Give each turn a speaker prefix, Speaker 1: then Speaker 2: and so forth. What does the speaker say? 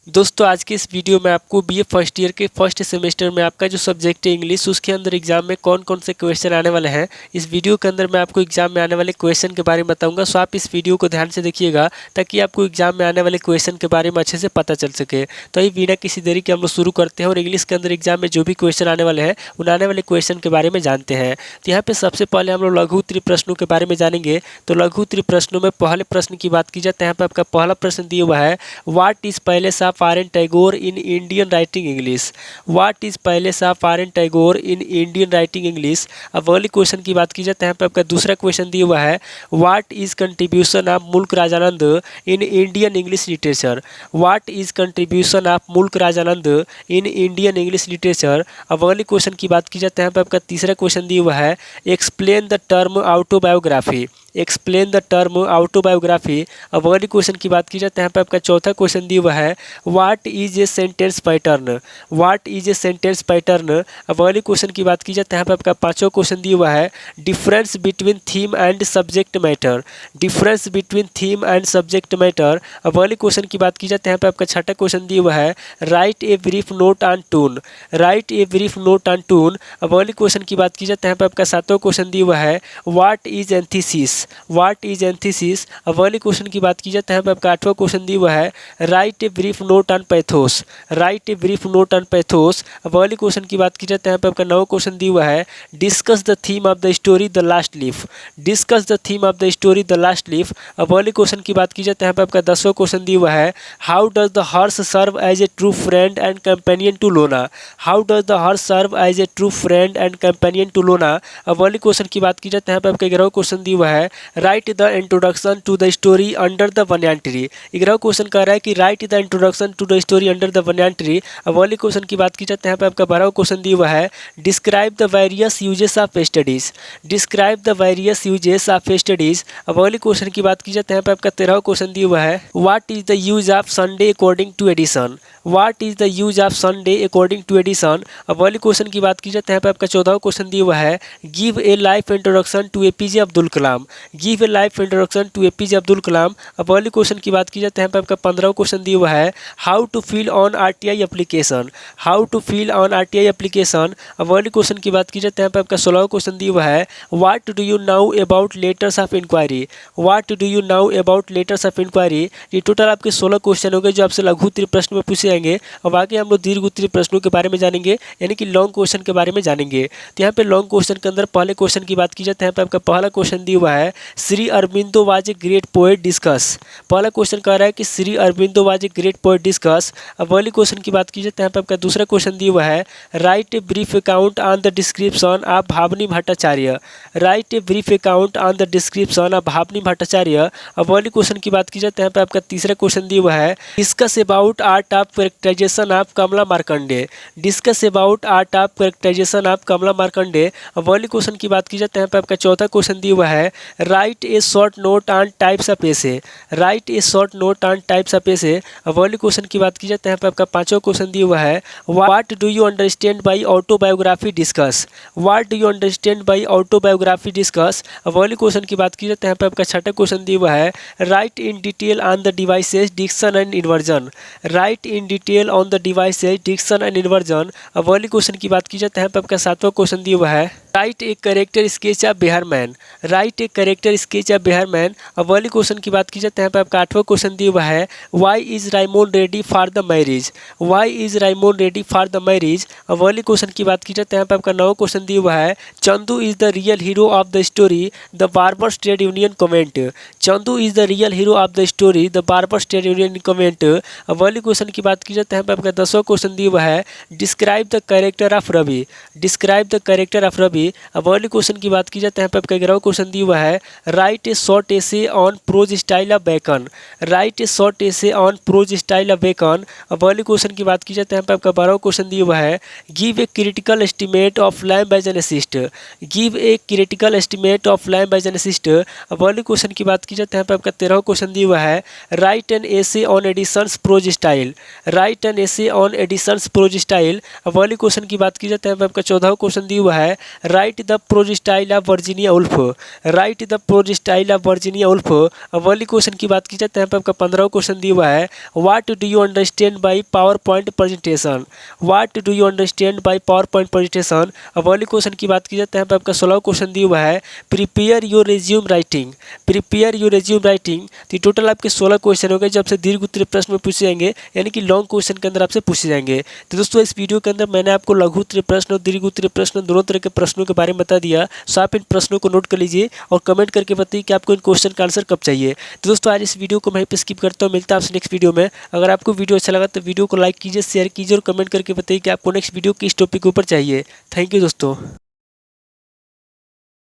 Speaker 1: दोस्तों आज के इस वीडियो में आपको बीए फर्स्ट ईयर के फर्स्ट सेमेस्टर में आपका जो सब्जेक्ट है इंग्लिश, उसके अंदर एग्जाम में कौन कौन से क्वेश्चन आने वाले हैं, इस वीडियो के अंदर मैं आपको एग्जाम में आने वाले क्वेश्चन के बारे में बताऊंगा। सो आप इस वीडियो को ध्यान से देखिएगा ताकि आपको एग्जाम में आने वाले क्वेश्चन के बारे में अच्छे से पता चल सके। तो ये बिना किसी देरी के हम लोग शुरू करते हैं और इंग्लिश के अंदर एग्जाम में जो भी क्वेश्चन आने वाले हैं उन आने वाले क्वेश्चन के बारे में जानते हैं। तो यहाँ पे सबसे पहले हम लोग लघु उत्तरीय प्रश्नों के बारे में जानेंगे। तो लघु उत्तरीय प्रश्नों में पहले प्रश्न की बात की जाए तो यहाँ पे आपका पहला प्रश्न दिया हुआ है, what is palace of RN. Tagore in Indian writing English? What is Palace of R.N. Tagore in Indian writing English? अब अगली क्वेश्चन की बात की जाए तो यहाँ पे आपका दूसरा क्वेश्चन दिया हुआ है, What is contribution of मुल्क Rajanand in Indian English literature? What is contribution of मुल्क Rajanand in Indian English literature? अब अगली क्वेश्चन की बात की जाए तो यहाँ पे आपका तीसरा क्वेश्चन दिया हुआ है, Explain the term autobiography. Explain the term autobiography. अब अगली क्वेश्चन की बात की जाए तो यहाँ पे आपका चौथा क्वेश्चन दिया हुआ है, what is a sentence pattern? What is a sentence pattern. अब अगली क्वेश्चन की बात की जाए तो यहाँ पे आपका पांचवा क्वेश्चन दिया हुआ है, difference between theme and subject matter. Difference between theme and subject matter. अब अगली क्वेश्चन की बात की जाए तो यहाँ पे आपका छठा क्वेश्चन दिया हुआ है, write a brief note on tune. Write a brief note on tune. अब अगली क्वेश्चन की बात की जाए तो यहाँ पे आपका सातवां क्वेश्चन दिया हुआ है, what is anthesis. What is anthesis. अब अगली क्वेश्चन की बात की जाए तो यहाँ पे आपका आठवां क्वेश्चन दिया हुआ है, write a brief note on pathos. Right a brief note on pathos. अब अगली क्वेश्चन की बात की जाए तो यहाँ पे आपका नौवां क्वेश्चन दिया हुआ है, discuss the theme of the story the last leaf. Discuss the theme of the story the last leaf. अब अगली क्वेश्चन की बात की जाए तो यहाँ पे आपका 10वां क्वेश्चन दिया हुआ है, how does the horse serve as a true friend and companion to Lona. How does the horse serve as a true friend and companion to Lona. अब अगली क्वेश्चन की बात की जाए तो यहाँ पे आपका 11वां क्वेश्चन दिया हुआ है, write the introduction to the story under the banyan tree. 11वां क्वेश्चन कह रहा है कि write the introduction to the story under the banyan tree. अब अगली क्वेश्चन की बात की जाए तो यहाँ पे आपका 12वां क्वेश्चन दिया हुआ है, describe the various uses of studies. Describe the various uses of studies. अब अगली क्वेश्चन की बात की जाए तो यहाँ पे आपका 13वां क्वेश्चन दिया हुआ है, what is the use of Sunday according to Addison. What is the use of Sunday according to Addison. अब अगली क्वेश्चन की बात की जाए तो यहाँ पे आपका 14वां क्वेश्चन दिया हुआ है, give a life introduction to APJ Abdul Kalam. Give a life introduction to APJ Abdul Kalam. अब अगली क्वेश्चन की बात की जाए तो यहाँ पे आपका 15वां क्वेश्चन दिया हुआ है, how to fill on RTI application. How to fill on RTI application. अब अगली क्वेश्चन की बात की जाए तो यहाँ पे आपका 16वां क्वेश्चन दिया हुआ है, what do you know about letters of inquiry. What do you know about letters of inquiry. ये टोटल आपके 16 क्वेश्चन हो गए जो आपसे लघु उत्तरीय प्रश्न में पूछे जाएंगे। अब आगे हम लोग दीर्घ उत्तरीय प्रश्नों के बारे में जानेंगे, यानी कि लॉन्ग क्वेश्चन के बारे में जानेंगे। तो यहाँ पे लॉन्ग क्वेश्चन के अंदर पहले क्वेश्चन की बात की जाए तो यहाँ पे आपका पहला क्वेश्चन दिया हुआ है, Shri Aurobindo was a great poet discuss. पहला क्वेश्चन कह रहा है कि Shri Aurobindo was a great poet discuss. अब अगली क्वेश्चन की बात की जाए तो यहाँ पे आपका दूसरा क्वेश्चन दिया हुआ है, write a brief account on the description of Bhabani Bhattacharya. Write a brief account on the description of Bhabani Bhattacharya. अब अगली क्वेश्चन की बात की जाए तो यहाँ पे आपका तीसरा क्वेश्चन दिया हुआ है, discuss about art of characterization of Kamala Markandaya. Discuss about art of characterization of Kamala Markandaya. अब अगली क्वेश्चन की बात की जाए तो यहाँ पे आपका चौथा क्वेश्चन दिया हुआ है, write a short note on types of essay. Write a short note on types of essay. अब अगली क्वेश्चन की बात की जाए तो यहाँ पे आपका पांचवा क्वेश्चन दिया हुआ है, what do you understand by autobiography discuss. What do you understand by autobiography discuss. अब अगली क्वेश्चन की बात की जाए तो यहाँ पे आपका छठा क्वेश्चन दिया हुआ है, write in detail on the devices diction and inversion. Write in detail on the devices diction and inversion. अब अगली क्वेश्चन की बात की जाए तो यहाँ पे आपका सातवां क्वेश्चन दिया हुआ है, write a character sketch of Bihar man. Right a character sketch of Bihar man. अब अगली क्वेश्चन की बात की जाए तो यहाँ पे आपका आठवां क्वेश्चन दिया हुआ है, why is Raymond ready for the marriage. Why is Raymond ready for the marriage. अब अगली क्वेश्चन की बात की जाए तो यहाँ पे आपका 9वां क्वेश्चन दिया हुआ है, Chandu is the real hero of the story the barbers trade union comment. Chandu is the real hero of the story the barbers trade union comment. अब अगली क्वेश्चन की बात की जाए तो यहाँ पे आपका 10वां क्वेश्चन दिया हुआ है, describe the character of Ravi. Describe the character of Ravi. अब अगली क्वेश्चन की बात की जाए तो यहाँ पे आपका 11वां क्वेश्चन दिया हुआ है, write a short essay on prose style of Bacon. Write a short essay on prose style of Bacon. अब अगली क्वेश्चन की बात की जाए तो यहाँ पे आपका 12वां क्वेश्चन दिया हुआ है, give a critical estimate of Lamb as an essayist. Give a critical estimate of Lamb as an essayist. अब अगली क्वेश्चन की बात की जाए तो यहाँ पे आपका 13वां क्वेश्चन दिया हुआ है, write an essay on Addison's prose style. Write an essay on Addison's prose style. अब अगली क्वेश्चन की बात की जाए तो यहाँ पे आपका 14वां क्वेश्चन दिया हुआ है, write the prose style of Virginia Woolf, write the prose style of Virginia Woolf. अब वाली क्वेश्चन की बात की जाए तो यहाँ पे आपका 15वां क्वेश्चन दिया हुआ है, what do you understand by power point presentation, what do you understand by power point presentation. अब वाली क्वेश्चन की बात की जाए तो यहाँ पे आपका 16वां क्वेश्चन दिया हुआ है, prepare your resume writing, prepare your resume writing. तो टोटल आपके 16 क्वेश्चन हो गए जो आपसे दीर्घ उत्तरीय प्रश्न में पूछे जाएंगे, यानी कि लॉन्ग क्वेश्चन के अंदर आपसे पूछे जाएंगे। तो दोस्तों इस वीडियो के अंदर मैंने आपको लघु उत्तरीय प्रश्न और दीर्घ उत्तरीय प्रश्न दोनों तरह के प्रश्नों के बारे में बता दिया। सो आप इन प्रश्नों को नोट कर लीजिए और कमेंट करके बताइए कि आपको इन क्वेश्चन का आंसर कब चाहिए। तो दोस्तों आज इस वीडियो को मैं पे स्किप करता हूँ, मिलता है आपसे नेक्स्ट वीडियो में। अगर आपको वीडियो अच्छा लगा तो वीडियो को लाइक कीजिए, शेयर कीजिए और कमेंट करके बताइए कि आपको नेक्स्ट वीडियो किस टॉपिक के ऊपर चाहिए। थैंक यू दोस्तों।